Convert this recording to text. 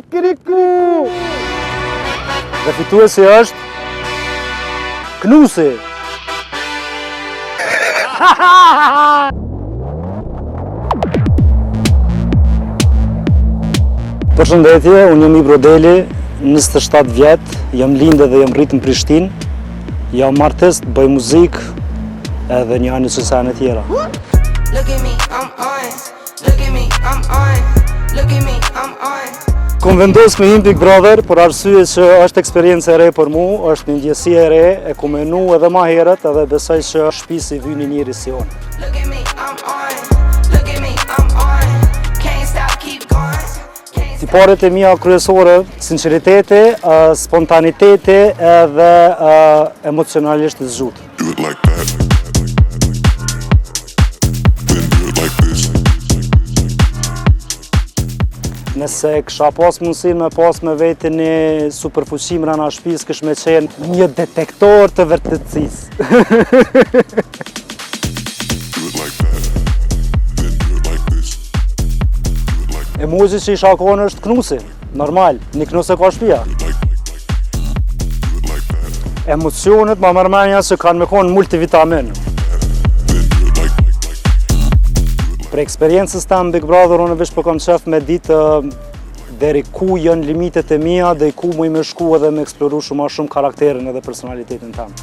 Kikiriku! Dhe fituesi është Knusi. Përshëndetje, unë jam Ibro Deli, 27 vjet, jam lindë dhe jam rritë në Prishtinë. Jam artist, bëj muzikë edhe një anë sësane tjera. Kom vendos me him Big Brother, për arsye që është eksperiencë e re për mu, është një ndjesi e re, e ku menu edhe ma herët edhe besoj që shpisi vyni njëri si unë. Tiparet e mia kryesore, sinceriteti, spontaniteti edhe emocionalisht zgjut. Nëse kësha pas mundësin me pas me vetin një superfuqi mrena shtëpisë, kish me qenë një detektor të vërtetësisë. Emoji që isha konë është Knusi, normal, një Knuse ka shtëpia. Emocionet ma mërmenja që kanë me konë multivitamin. Për eksperiencës ta në Big Brother, unë veç po kam qef me ditë deri ku janë limitet e mia dhe ku mu i me shku edhe me eksploru shumë karakterin edhe personalitetin tam.